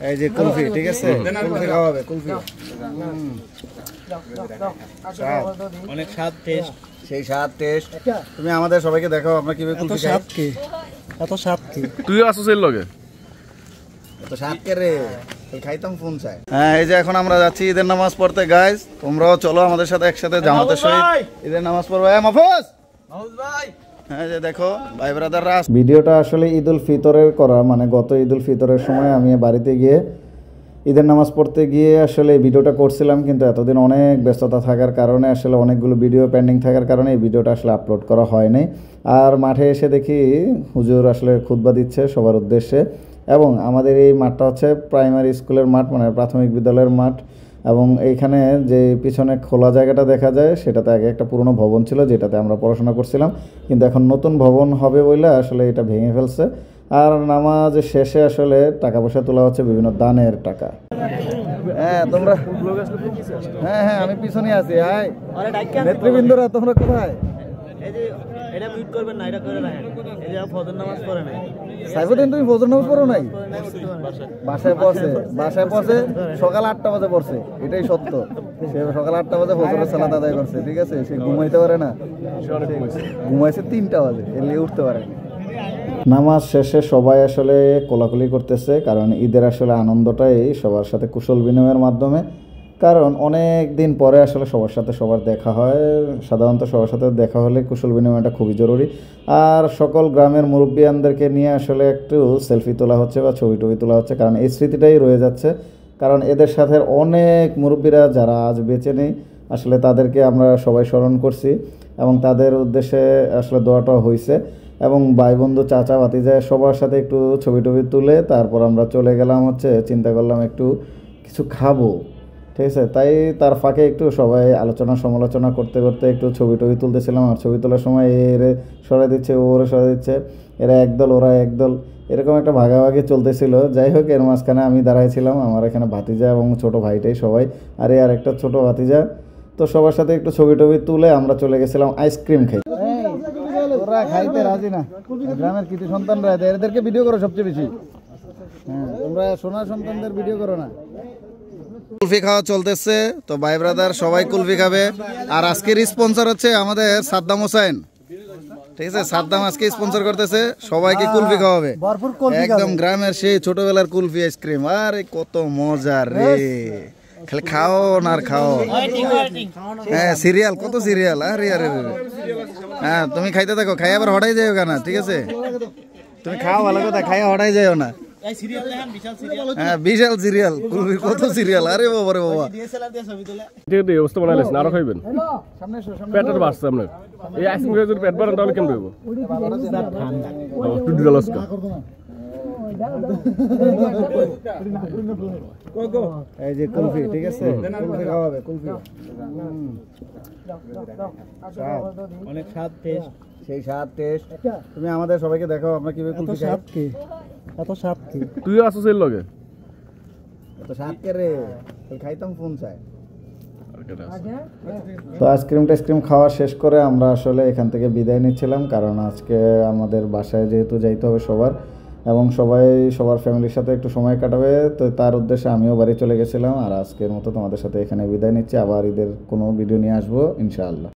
এই যে কুলফি, ঠিক আছে, কুলফি খাওয়াবে, কুলফি অনেক স্বাদ, টেস্ট, সেই স্বাদ টেস্ট। তুমি আমাদের সবাইকে দেখাও আমরা কিভাবে কুলফি খাই। স্বাদ কি, এত স্বাদ কি, তুইও আসছিস এর লগে, এত স্বাদ কে রে, খাইতাম ফোন চাই। হ্যাঁ, এই যে এখন আমরা যাচ্ছি ঈদের নামাজ পড়তে গাইস, তোমরাও চলো আমাদের সাথে একসাথে জামাতের সহিত ঈদের নামাজ পড়বো। মাহফুজ ভাই, হ্যাঁ যে দেখো ভাই ব্রাদাররা, ভিডিওটা আসলে ঈদ উল ফিতরের করা, মানে গত ঈদ উল ফিতরের সময় আমি বাড়িতে গিয়ে ঈদের নামাজ পড়তে গিয়ে আসলে এই ভিডিওটা করছিলাম, কিন্তু এতদিন অনেক ব্যস্ততা থাকার কারণে আসলে অনেকগুলো ভিডিও পেন্ডিং থাকার কারণে এই ভিডিওটা আসলে আপলোড করা হয়নি। আর মাঠে এসে দেখি হুজুর আসলে খুতবা দিচ্ছে সবার উদ্দেশ্যে, এবং আমাদের এই মাঠটা হচ্ছে প্রাইমারি স্কুলের মাঠ, মানে প্রাথমিক বিদ্যালয়ের মাঠ। এবং এইখানে যে পিছনে খোলা জায়গাটা দেখা যায় সেটাতে আগে একটা পুরনো ভবন ছিল যেটাতে আমরা পড়াশোনা করছিলাম, কিন্তু এখন নতুন ভবন হবে বলে আসলে এটা ভেঙে ফেলছে। আর নামাজ শেষে আসলে টাকা পয়সা তোলা হচ্ছে, বিভিন্ন দানের টাকা। হ্যাঁ তোমরা, হ্যাঁ হ্যাঁ আমি পিছনে আছি। হাই নেতৃবৃন্দরা, তোমরা কোথায়? সাইফুদ্দিন, তুমি ফজর নামাজ পড়ো নাই? বাসায় পড়ছে সকাল 8টা বাজে পড়ছে, এটাই সত্য। সে সকাল 8টা বাজে ফজরের সালাত আদায় করছে, ঠিক আছে। সে ঘুমাইতে পারে না, ঘুমাইছে 3টা বাজে, এলে উঠতে পারে। নামাজ শেষে সবাই আসলে কোলাকুলি করতেছে, কারণ ঈদের আসলে আনন্দটাই সবার সাথে কুশল বিনিময়ের মাধ্যমে। কারণ অনেক দিন পরে আসলে সবার সাথে সবার দেখা হয়, সাধারণত সবার সাথে দেখা হলে কুশল বিনিময়টা খুবই জরুরি। আর সকল গ্রামের মুরব্বিয়ানদেরকে নিয়ে আসলে একটু সেলফি তোলা হচ্ছে বা ছবি টবি তোলা হচ্ছে, কারণ এই স্মৃতিটাই রয়ে যাচ্ছে। কারণ এদের সাথে অনেক মুরব্বিরা যারা আজ বেঁচে নেই, আসলে তাদেরকে আমরা সবাই স্মরণ করছি এবং তাদের উদ্দেশ্যে আসলে দোয়াটাও হয়েছে। এবং ভাই বন্ধু চাচা ভাতিজা সবার সাথে একটু ছবি টবি তুলে তারপর আমরা চলে গেলাম হচ্ছে, চিন্তা করলাম একটু কিছু খাবো, ঠিক আছে। তাই তার ফাঁকে একটু সবাই আলোচনা সমালোচনা করতে করতে একটু ছবি টবি তুলতেছিলাম। আর ছবি তোলার সময় এরে সরাই দিচ্ছে, ওরে সরাই দিচ্ছে, এরা একদল ওরা একদল, এরকম একটা ভাগাভাগি চলতেছিল। যাই হোক, এর মাঝখানে আমি দাঁড়াইছিলাম, আমার এখানে ভাতিজা এবং ছোটো ভাইটাই সবাই, আর একটা ছোটো ভাতিজা। তো সবার সাথে একটু ছবি টবি তুলে আমরা চলে গেছিলাম আইসক্রিম খাই। ওরা খাইতে রাজি না, গ্রামের কৃতি সন্তানরা, এদেরকে ভিডিও করো সবচেয়ে বেশি। হ্যাঁ, তোমরা সোনার সন্তানদের ভিডিও করো না। কুলফি খাওয়া চলতেছে, তো ভাই ব্রাদার সবাই কুলফি খাবে। আর আজকের স্পন্সর হচ্ছে আমাদের সাদ্দাম হোসেন, ঠিক আছে। সাদ্দাম আজকে স্পন্সর করতেছে, সবাইকে কুলফি খাওয়াবে, একদম গ্রামের সেই ছোটবেলার কুলফি আইসক্রিম। আরে কত মজা রে, খালি খাও না আর খাও। হ্যাঁ সিরিয়াল, কত সিরিয়াল, আরে আরে। হ্যাঁ তুমি খাইতে থাকো, খাই আবার হঠাই যাও কেনা, ঠিক আছে। তুমি খাও ভালো কথা, খাই হঠাই যাও না। হ্যাঁ বিশাল সিরিয়াল, কত সিরিয়াল, আরে বাবা রে বাবা। অবস্থা বানাইলেন, আরো খাইবেন, পেটের বাড়ছে আপনার। এই আইসক্রিম যদি পেট বাড়েন তাহলে কেমন হইব? এই যে কুলফি, ঠিক আছে, কুলফি খাওয়াবে, কুলফি অনেক স্বাদ, টেস্ট, সেই স্বাদ টেস্ট। তুমি আমাদের সবাইকে দেখাও আমরা কিভাবে কুলফি খাই। স্বাদ কি, এত স্বাদ কি, তুইও আসছিস এর লগে, এত স্বাদ কে রে, খাইতাম ফোন চাই। তো আইসক্রিম খাওয়া শেষ করে আমরা আসলে এখান থেকে বিদায় নিচ্ছিলাম, কারণ আজকে আমাদের বাসায় যেহেতু যাইতে হবে সবার, এবং সবাই সবার ফ্যামিলির সাথে একটু সময় কাটাবে, তো তার উদ্দেশ্যে আমিও বাড়ি চলে গেছিলাম। আর আজকের মতো তোমাদের সাথে এখানে বিদায় নিচ্ছি, আবার ঈদের কোনো ভিডিও নিয়ে আসবো ইনশাআল্লাহ।